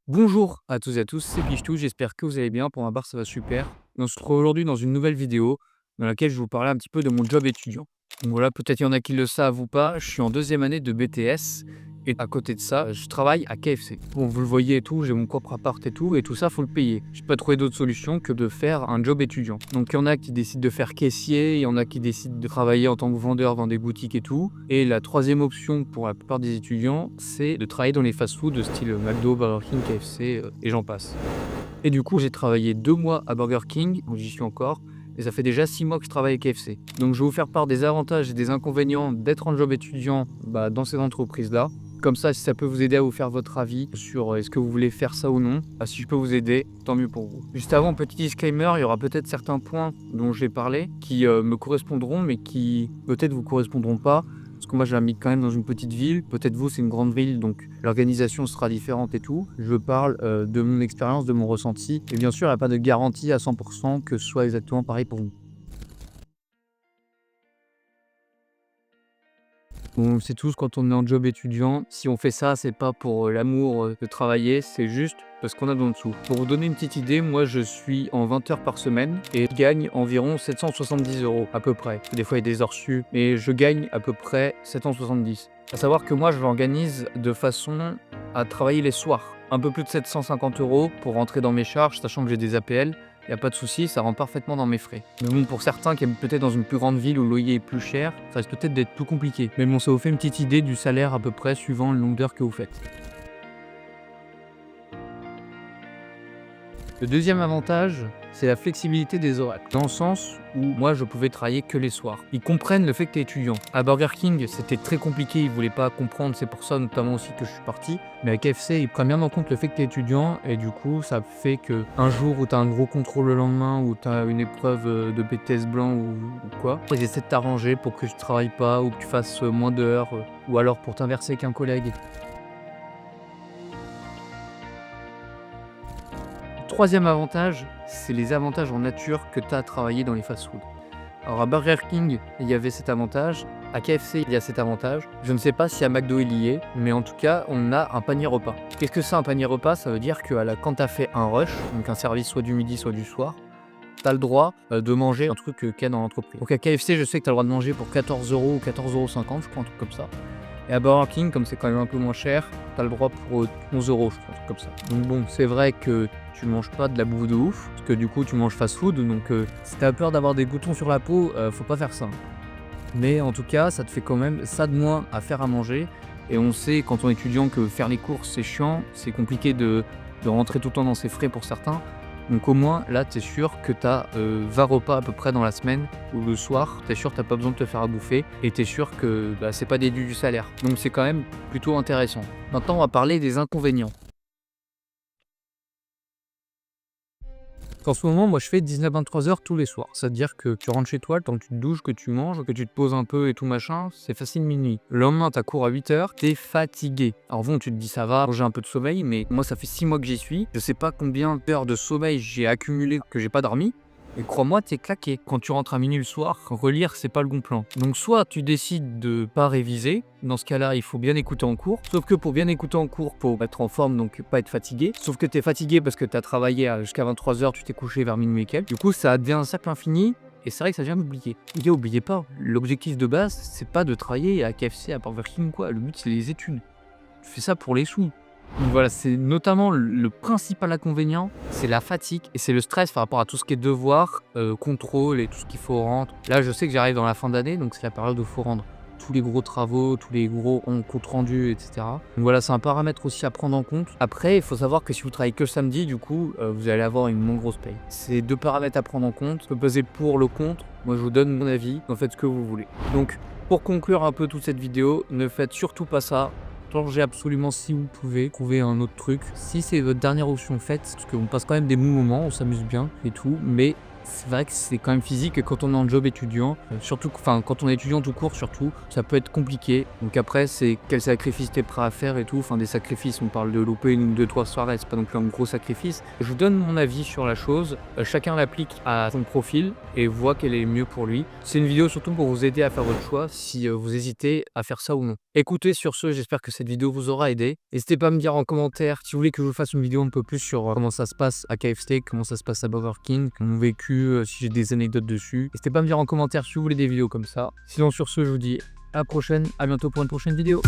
Bonjour à tous et à tous, c'est Pichetou, j'espère que vous allez bien. Pour ma part, ça va super. On se retrouve aujourd'hui dans une nouvelle vidéo dans laquelle je vais vous parler un petit peu de mon job étudiant. Donc voilà, peut-être il y en a qui le savent ou pas, je suis en deuxième année de BTS et à côté de ça, je travaille à KFC. Bon, vous le voyez et tout, j'ai mon propre appart et tout ça, faut le payer. J'ai pas trouvé d'autre solution que de faire un job étudiant. Donc il y en a qui décident de faire caissier, il y en a qui décident de travailler en tant que vendeur dans des boutiques et tout. Et la troisième option pour la plupart des étudiants, c'est de travailler dans les fast-foods de style McDo, Burger King, KFC et j'en passe. Et du coup, j'ai travaillé 2 mois à Burger King, donc j'y suis encore, et ça fait déjà 6 mois que je travaille à KFC. Donc je vais vous faire part des avantages et des inconvénients d'être en job étudiant dans ces entreprises-là. Comme ça, si ça peut vous aider à vous faire votre avis sur est-ce que vous voulez faire ça ou non, si je peux vous aider, tant mieux pour vous. Juste avant, petit disclaimer, il y aura peut-être certains points dont j'ai parlé qui me correspondront, mais qui peut-être vous correspondront pas. Parce que moi, j'habite quand même dans une petite ville. Peut-être vous, c'est une grande ville, donc l'organisation sera différente et tout. Je parle de mon expérience, de mon ressenti. Et bien sûr, il n'y a pas de garantie à 100% que ce soit exactement pareil pour vous. On sait tous quand on est en job étudiant, si on fait ça, c'est pas pour l'amour de travailler, c'est juste parce qu'on a besoin de sous. Pour vous donner une petite idée, moi je suis en 20 heures par semaine et je gagne environ 770 € à peu près. Des fois il y a des heures su, mais je gagne à peu près 770. À savoir que moi je l'organise de façon à travailler les soirs. Un peu plus de 750 € pour rentrer dans mes charges, sachant que j'ai des APL. Il y a pas de souci, ça rentre parfaitement dans mes frais. Mais bon, pour certains qui habitent peut-être dans une plus grande ville où le loyer est plus cher, ça risque peut-être d'être plus compliqué. Mais bon, ça vous fait une petite idée du salaire à peu près suivant le nombre d'heures que vous faites. Le deuxième avantage, c'est la flexibilité des horaires. Dans le sens où moi, je pouvais travailler que les soirs. Ils comprennent le fait que tu es étudiant. À Burger King, c'était très compliqué, ils voulaient pas comprendre, c'est pour ça notamment aussi que je suis parti. Mais à KFC, ils prennent bien en compte le fait que tu es étudiant et du coup, ça fait que un jour où tu as un gros contrôle le lendemain, ou tu as une épreuve de BTS blanc ou quoi, ils essaient de t'arranger pour que tu travailles pas ou que tu fasses moins d'heures ou alors pour t'inverser avec un collègue. Troisième avantage, c'est les avantages en nature que tu as à travailler dans les fast-foods. Alors à Burger King, il y avait cet avantage. À KFC, il y a cet avantage. Je ne sais pas si à McDo il y est, mais en tout cas, on a un panier repas. Qu'est-ce que c'est un panier repas? Ça veut dire que quand tu as fait un rush, donc un service soit du midi, soit du soir, tu as le droit de manger un truc qu'il y a dans l'entreprise. Donc à KFC, je sais que tu as le droit de manger pour 14 € ou 14,50 €, je crois, un truc comme ça. Et à Burger King, comme c'est quand même un peu moins cher, tu as le droit pour 11 €, je crois, un truc comme ça. Donc bon, c'est vrai que tu manges pas de la bouffe de ouf, parce que du coup, tu manges fast-food, donc si tu as peur d'avoir des boutons sur la peau, faut pas faire ça. Mais en tout cas, ça te fait quand même ça de moins à faire à manger. Et on sait, quand on est étudiant, que faire les courses, c'est chiant, c'est compliqué de rentrer tout le temps dans ses frais pour certains. Donc au moins, là, tu es sûr que tu as 20 repas à peu près dans la semaine ou le soir. Tu es sûr que tu pas besoin de te faire à bouffer et tu es sûr que c'est pas déduit du salaire. Donc c'est quand même plutôt intéressant. Maintenant, on va parler des inconvénients. En ce moment, moi, je fais 19-23 heures tous les soirs. C'est-à-dire que tu rentres chez toi, le temps que tu te douches, que tu manges, que tu te poses un peu et tout machin, c'est facile minuit. Le lendemain, t'as cours à 8 heures, t'es fatigué. Alors bon, tu te dis ça va, j'ai un peu de sommeil, mais moi, ça fait 6 mois que j'y suis. Je sais pas combien d'heures de sommeil j'ai accumulé que j'ai pas dormi. Et crois-moi, t'es claqué. Quand tu rentres à minuit le soir, relire, c'est pas le bon plan. Donc soit tu décides de pas réviser, dans ce cas-là, il faut bien écouter en cours. Sauf que pour bien écouter en cours, faut être en forme, donc pas être fatigué. Sauf que t'es fatigué parce que t'as travaillé jusqu'à 23 heures, tu t'es couché vers minuit et quelques. Du coup, ça devient un cercle infini. Et c'est vrai que ça devient oublié. Les gars, oubliez pas, l'objectif de base, c'est pas de travailler à KFC, à Burger King, quoi. Le but, c'est les études. Tu fais ça pour les sous. Donc voilà, c'est notamment le principal inconvénient, c'est la fatigue et c'est le stress par rapport à tout ce qui est devoir, contrôle et tout ce qu'il faut rendre. Là, je sais que j'arrive dans la fin d'année, donc c'est la période où il faut rendre tous les gros travaux, tous les gros comptes rendus, et cetera. Donc voilà, c'est un paramètre aussi à prendre en compte. Après, il faut savoir que si vous travaillez que le samedi, du coup, vous allez avoir une moins grosse paye. C'est 2 paramètres à prendre en compte. Ça peut peser le pour, le contre. Moi, je vous donne mon avis, en faites ce que vous voulez. Donc, pour conclure un peu toute cette vidéo, ne faites surtout pas ça. Changez absolument si vous pouvez, trouver un autre truc. Si c'est votre dernière option, faites, parce qu'on passe quand même des bons moments, on s'amuse bien et tout, mais c'est vrai que c'est quand même physique et quand on est en job étudiant, surtout enfin quand on est étudiant tout court surtout, ça peut être compliqué. Donc après c'est quel sacrifice tu es prêt à faire et tout, enfin des sacrifices, on parle de louper 1 ou 2-3 soirées, c'est pas non plus un gros sacrifice. Je vous donne mon avis sur la chose, chacun l'applique à son profil et voit quel est le mieux pour lui. C'est une vidéo surtout pour vous aider à faire votre choix si, vous hésitez à faire ça ou non. Écoutez, sur ce, j'espère que cette vidéo vous aura aidé. N'hésitez pas à me dire en commentaire si vous voulez que je vous fasse une vidéo un peu plus sur, comment ça se passe à KFC, comment ça se passe à Burger King, mon vécu, si j'ai des anecdotes dessus. N'hésitez pas à me dire en commentaire si vous voulez des vidéos comme ça. Sinon sur ce, je vous dis à la prochaine, à bientôt pour une prochaine vidéo.